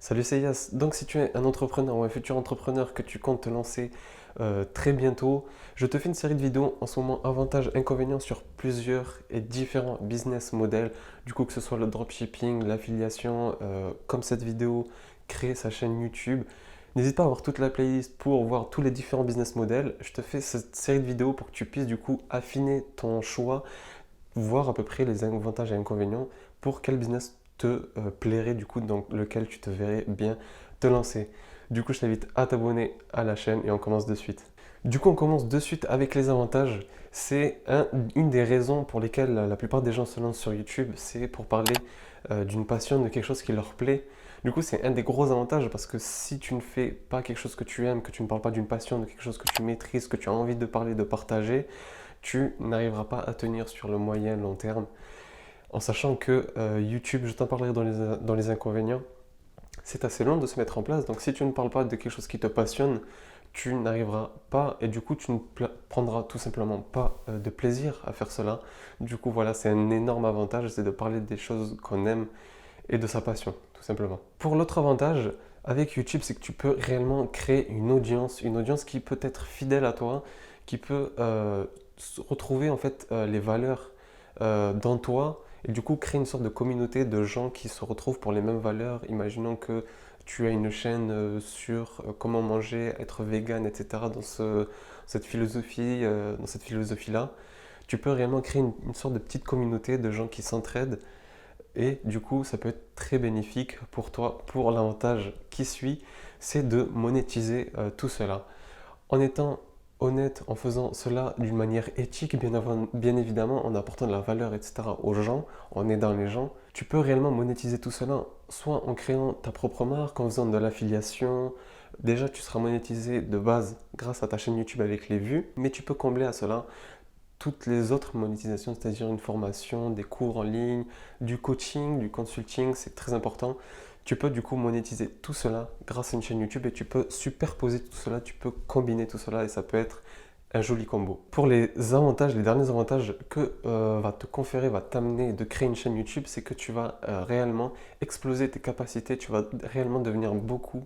Salut, c'est Yas. Donc, si tu es un entrepreneur ou un futur entrepreneur que tu comptes te lancer très bientôt, je te fais une série de vidéos en ce moment avantages, inconvénients sur plusieurs et différents business models. Du coup, que ce soit le dropshipping, l'affiliation, comme cette vidéo, créer sa chaîne YouTube. N'hésite pas à voir toute la playlist pour voir tous les différents business models. Je te fais cette série de vidéos pour que tu puisses du coup affiner ton choix, voir à peu près les avantages et inconvénients pour quel business te plairait du coup dans lequel tu te verrais bien te lancer. Du coup, je t'invite à t'abonner à la chaîne et on commence de suite. Du coup, on commence de suite avec les avantages. C'est une des raisons pour lesquelles la plupart des gens se lancent sur YouTube, c'est pour parler d'une passion, de quelque chose qui leur plaît. Du coup, c'est un des gros avantages parce que si tu ne fais pas quelque chose que tu aimes, que tu ne parles pas d'une passion, de quelque chose que tu maîtrises, que tu as envie de parler, de partager, tu n'arriveras pas à tenir sur le moyen long terme. En sachant que YouTube, je t'en parlerai dans les inconvénients, c'est assez long de se mettre en place. Donc si tu ne parles pas de quelque chose qui te passionne, tu n'arriveras pas et du coup tu ne prendras tout simplement pas de plaisir à faire cela. Du coup voilà, c'est un énorme avantage, c'est de parler des choses qu'on aime et de sa passion, tout simplement. Pour l'autre avantage avec YouTube, c'est que tu peux réellement créer une audience qui peut être fidèle à toi, qui peut retrouver en fait les valeurs dans toi et du coup créer une sorte de communauté de gens qui se retrouvent pour les mêmes valeurs. Imaginons que tu as une chaîne sur comment manger, être vegan, etc. Dans cette philosophie-là, tu peux réellement créer une sorte de petite communauté de gens qui s'entraident et du coup, ça peut être très bénéfique pour toi. Pour l'avantage qui suit, c'est de monétiser tout cela. En étant honnête, en faisant cela d'une manière éthique, bien évidemment, en apportant de la valeur, etc. aux gens, en aidant les gens, tu peux réellement monétiser tout cela, soit en créant ta propre marque, en faisant de l'affiliation. Déjà, tu seras monétisé de base grâce à ta chaîne YouTube avec les vues, mais tu peux combler à cela toutes les autres monétisations, c'est-à-dire une formation, des cours en ligne, du coaching, du consulting, c'est très important. Tu peux du coup monétiser tout cela grâce à une chaîne YouTube et tu peux superposer tout cela, tu peux combiner tout cela et ça peut être un joli combo. Pour les avantages, les derniers avantages que va te conférer, va t'amener de créer une chaîne YouTube, c'est que tu vas réellement exploser tes capacités, tu vas réellement devenir beaucoup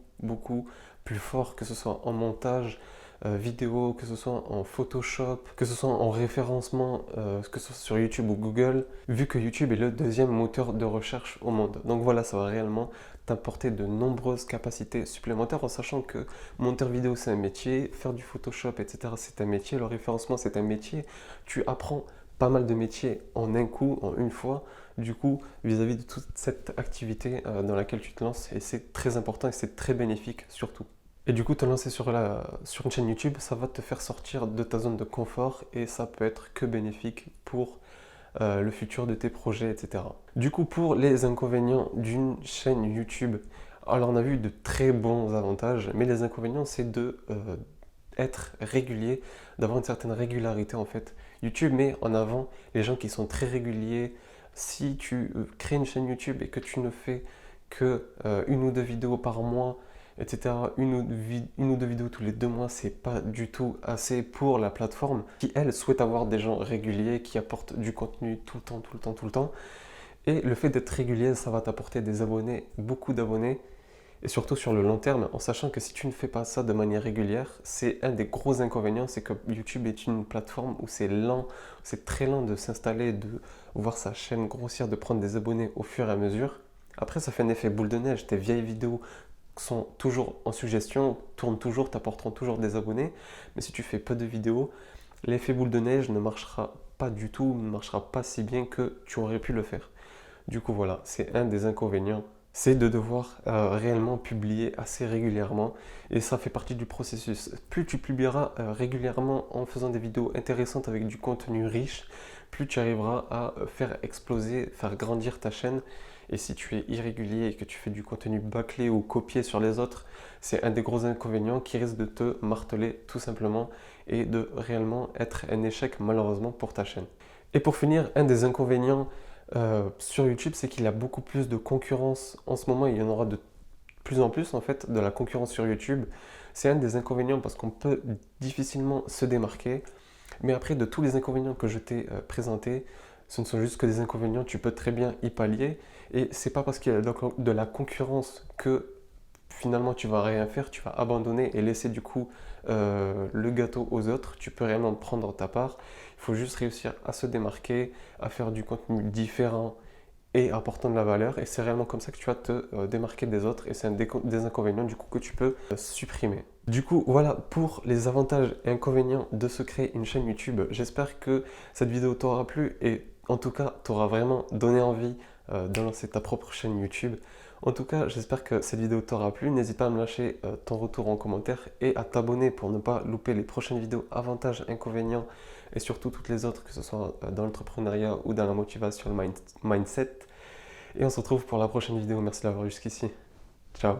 plus fort, que ce soit en montage, vidéo, que ce soit en Photoshop, que ce soit en référencement, que ce soit sur YouTube ou Google, vu que YouTube est le deuxième moteur de recherche au monde. Donc voilà, ça va réellement t'apporter de nombreuses capacités supplémentaires en sachant que monteur vidéo c'est un métier, faire du Photoshop, etc. c'est un métier, le référencement c'est un métier. Tu apprends pas mal de métiers en un coup, en une fois, du coup, vis-à-vis de toute cette activité dans laquelle tu te lances, et c'est très important et c'est très bénéfique surtout. Et du coup, te lancer sur une chaîne YouTube, ça va te faire sortir de ta zone de confort et ça peut être que bénéfique pour le futur de tes projets, etc. Du coup, pour les inconvénients d'une chaîne YouTube, alors on a vu de très bons avantages, mais les inconvénients, c'est de être régulier, d'avoir une certaine régularité en fait. YouTube met en avant les gens qui sont très réguliers. Si tu crées une chaîne YouTube et que tu ne fais que une ou deux vidéos par mois, etc., une ou deux vidéos tous les 2 mois, c'est pas du tout assez pour la plateforme qui, elle, souhaite avoir des gens réguliers qui apportent du contenu tout le temps, tout le temps, tout le temps. Et le fait d'être régulier, ça va t'apporter des abonnés, beaucoup d'abonnés, et surtout sur le long terme, en sachant que si tu ne fais pas ça de manière régulière, c'est un des gros inconvénients, c'est que YouTube est une plateforme où c'est lent, c'est très lent de s'installer, de voir sa chaîne grossir, de prendre des abonnés au fur et à mesure. Après, ça fait un effet boule de neige, tes vieilles vidéos sont toujours en suggestion, tournent toujours, t'apporteront toujours des abonnés, mais si tu fais peu de vidéos, l'effet boule de neige ne marchera pas du tout, ne marchera pas si bien que tu aurais pu le faire. Du coup, voilà, c'est un des inconvénients, c'est de devoir réellement publier assez régulièrement et ça fait partie du processus. Plus tu publieras régulièrement en faisant des vidéos intéressantes avec du contenu riche, plus tu arriveras à faire exploser, faire grandir ta chaîne. Et si tu es irrégulier et que tu fais du contenu bâclé ou copié sur les autres, c'est un des gros inconvénients qui risque de te marteler tout simplement et de réellement être un échec malheureusement pour ta chaîne. Et pour finir, un des inconvénients sur YouTube, c'est qu'il y a beaucoup plus de concurrence. En ce moment, il y en aura de plus en plus en fait de la concurrence sur YouTube. C'est un des inconvénients parce qu'on peut difficilement se démarquer. Mais après, de tous les inconvénients que je t'ai présentés, ce ne sont juste que des inconvénients, tu peux très bien y pallier. Et c'est pas parce qu'il y a de la concurrence que finalement tu vas rien faire, tu vas abandonner et laisser du coup le gâteau aux autres. Tu peux réellement prendre ta part. Il faut juste réussir à se démarquer, à faire du contenu différent et apportant de la valeur. Et c'est réellement comme ça que tu vas te démarquer des autres. Et c'est un des inconvénients du coup que tu peux supprimer. Du coup, voilà pour les avantages et inconvénients de se créer une chaîne YouTube. J'espère que cette vidéo t'aura plu et en tout cas t'aura vraiment donné envie de lancer ta propre chaîne YouTube. En tout cas, j'espère que cette vidéo t'aura plu. N'hésite pas à me lâcher ton retour en commentaire et à t'abonner pour ne pas louper les prochaines vidéos avantages, inconvénients et surtout toutes les autres, que ce soit dans l'entrepreneuriat ou dans la motivation, le mindset. Et on se retrouve pour la prochaine vidéo. Merci d'avoir vu jusqu'ici. Ciao.